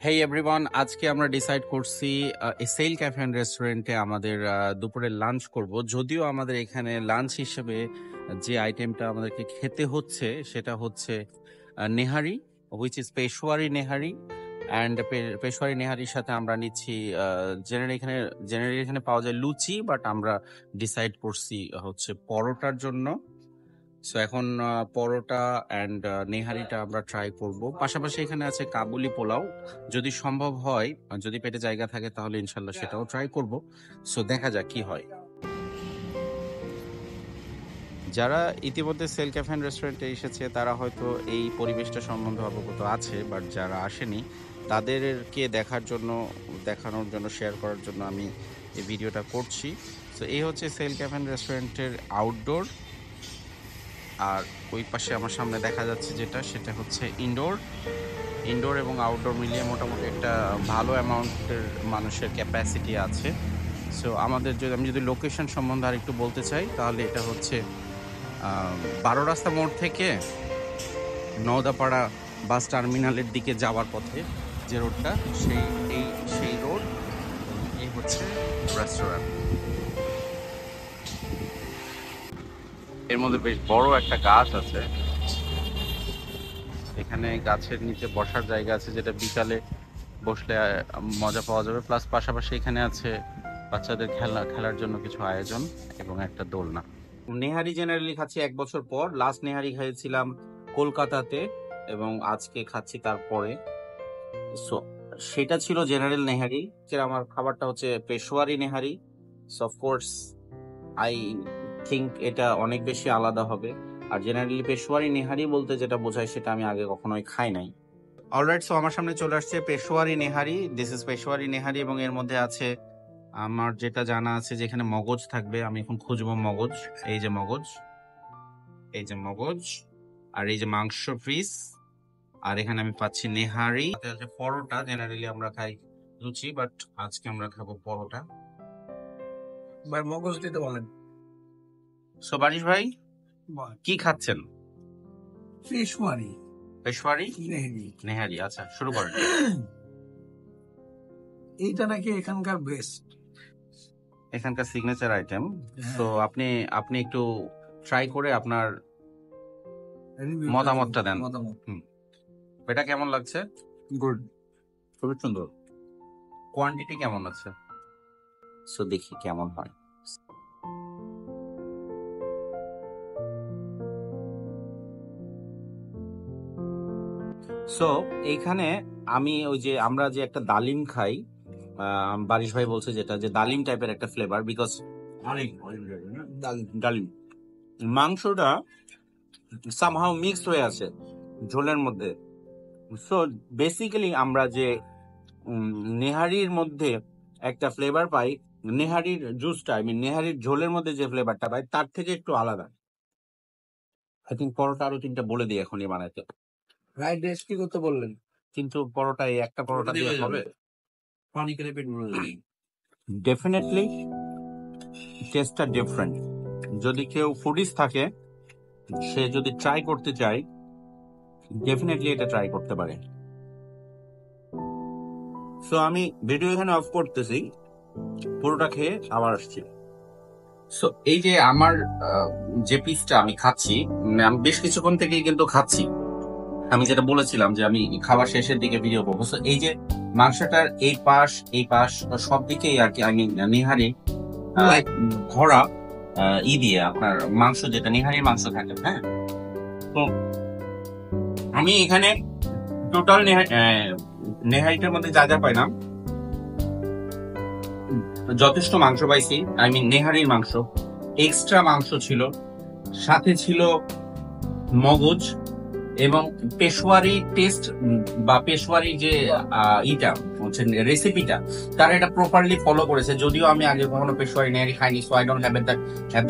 হেই everyone, আজকে আমরা decide করছি সেল ক্যাফে অ্যান্ড রেস্টুরেন্টে আমাদের দুপুরে লাঞ্চ করব। যদিও আমাদের এখানে লাঞ্চ হিসেবে যে আইটেমটা আমাদেরকে খেতে হচ্ছে সেটা হচ্ছে nihari, which is Peshawari nihari. And Peshawari নেহারির সাথে আমরা নিচ্ছি জেনারেলি এখানে পাওয়া যায় লুচি, বাট আমরা ডিসাইড করছি হচ্ছে পরোটার জন্য। সো এখন পরোটা অ্যান্ড নেহারিটা আমরা ট্রাই করব। পাশাপাশি এখানে আছে কাবুলি পোলাও, যদি সম্ভব হয়, যদি পেটে জায়গা থাকে তাহলে ইনশাল্লাহ সেটাও ট্রাই করব। সো দেখা যাক কি হয়। যারা ইতিমধ্যে সেল ক্যাফে অ্যান্ড রেস্টুরেন্টে এসেছে তারা হয়তো এই পরিবেশটা সম্বন্ধে অবগত আছে, বাট যারা আসেনি তাদেরকে দেখানোর জন্য শেয়ার করার জন্য আমি এই ভিডিওটা করছি। সো এই হচ্ছে সেল ক্যাফে অ্যান্ড রেস্টুরেন্টের আউটডোর, আর ওই পাশে আমার সামনে দেখা যাচ্ছে সেটা হচ্ছে ইনডোর এবং আউটডোর মিলিয়ে মোটামুটি একটা ভালো অ্যামাউন্টের মানুষের ক্যাপাসিটি আছে। সো আমি যদি লোকেশন সম্বন্ধে আর একটু বলতে চাই তাহলে এটা হচ্ছে 12 রাস্তা মোড় থেকে নওদাপাড়া বাস টার্মিনালের দিকে যাওয়ার পথে যে রোডটা, সেই রোড। এই হচ্ছে রেস্টুরেন্ট। এর মধ্যে বেশ বড় একটা গাছ আছে, এখানে গাছের নিচে বসার জায়গা আছে যেটা বিকালে বসলে মজা পাওয়া যাবে। প্লাস পাশাপাশি এখানে আছে বাচ্চাদের খেলার জন্য কিছু আয়োজন এবং একটা দোলনা। নেহারি জেনারেলি খাচ্ছি 1 বছর পর। লাস্ট নেহারি খাইছিলাম কলকাতাতে এবং আজকে খাচ্ছি তারপরে। সো সেটা ছিল জেনারেল নেহারি। আমার খাবারটা হচ্ছে Peshawari nihari. So of course I think এটা অনেক বেশি আলাদা হবে। আর জেনারেলি পেশোয়ারি নেহারি বলতে যেটা বোঝায় সেটা আমি আগে কখনোই খাই নাই। অলরাইট, সো আমার সামনে চলে আসছে পেশোয়ারি নেহারি। দিস ইজ পেশোয়ারি নেহারি এবং এর মধ্যে আছে, আমার যেটা জানা আছে যে এখানে মগজ থাকবে। আমি এখন খুঁজবো মগজ। এই যে মগজ, আর এই যে মাংস পিস, আর এখানে আমি পাচ্ছি নেহারি। পরোটা, জেনারেলি আমরা খাই লুচি, বাট আজকে আমরা খাবো পরোটা। ভাই মগজ দিতে বলেন। সো বারিশ ভাই কি খাচ্ছেন? পেশোয়ারি নেহারি। আচ্ছা, শুরু করেন। এইটা নাকি এখানকার বেস্ট, এখানকার সিগনেচার আইটেম। তো আপনি একটু ট্রাই করে আপনার মতামতটা দেন। এটা কেমন লাগছে? গুড, খুবই সুন্দর। কোয়ান্টিটি কেমন আছে? সো দেখি কেমন হয়। সো এইখানে আমি আমরা যে একটা ডালিম খাই, বারিশ ভাই বলছে যে ডালিম টাইপের একটা ফ্লেভার, বিকজ ডালিম মাংসটা সামহাউ মিক্সড হয়ে আছে ঝোলের মধ্যে। সো বেসিক্যালি আমরা যে নেহারির মধ্যে একটা ফ্লেভার পাই, নেহারির জুসটা, নেহারির ঝোলের মধ্যে যে ফ্লেভারটা পাই তার থেকে একটু আলাদা। আই থিঙ্ক পরোটা আরো 3টা বলে দিই এখনই বানাইতে। রাইট ড্রেস কি করতে বললেন? কিন্তু পরোটা এই একটা পরোটা দিয়ে হবে? পানি করে পেট ভরে যাবে। ডেফিনেটলি টেস্টটা ডিফারেন্ট। যদি কেউ ফুডিস থাকে, সে যদি ট্রাই করতে চায়, ডেফিনেটলি এটা ট্রাই করতে পারে। সো আমি ভিডিও এখানে অফ করতেছি, পুরোটা খেয়ে আবার আসছি। সো এই যে আমার যে পিসটা আমি খাচ্ছি, আমি বেশ কিছুক্ষণ থেকেই কিন্তু খাচ্ছি। আমি যেটা বলেছিলাম যে আমি খাবার শেষের দিকে ভিডিও করবো। সো এই যে মাংসটার এই পাশ সব দিকেই আর কি, আমি নিহারি ভরা দিয়ে আপনার মাংস, যেটা নিহারির মাংস থাকে। হ্যাঁ, তো আমি এখানে টোটাল নেহারিটার মধ্যে যা যা পাইলাম, যথেষ্ট মাংস পাইছি। নেহারির মাংস, এক্সট্রা মাংস ছিল, সাথে ছিল মগজ এবং পেশোয়ারি টেস্ট বা পেশোয়ারি যে ইটা হচ্ছে রেসিপিটা, তারা এটা প্রপারলি ফলো করেছে। যদিও আমি আগে কখনো পেশোয়ারি নেহারি খাইনি, so I don't have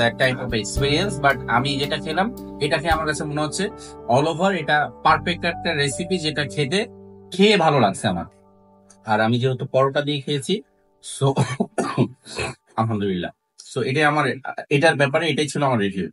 that type of experience, but আমি যেটা খেলাম এটাকে আমার কাছে মনে হচ্ছে অল ওভার এটা পারফেক্ট একটা রেসিপি, যেটা খেয়ে ভালো লাগছে আমার। আর আমি যেহেতু পরোটা দিয়ে খেয়েছি, সো আলহামদুলিল্লাহ। সো এটার ব্যাপারে এটাই ছিল আমার রিভিউ।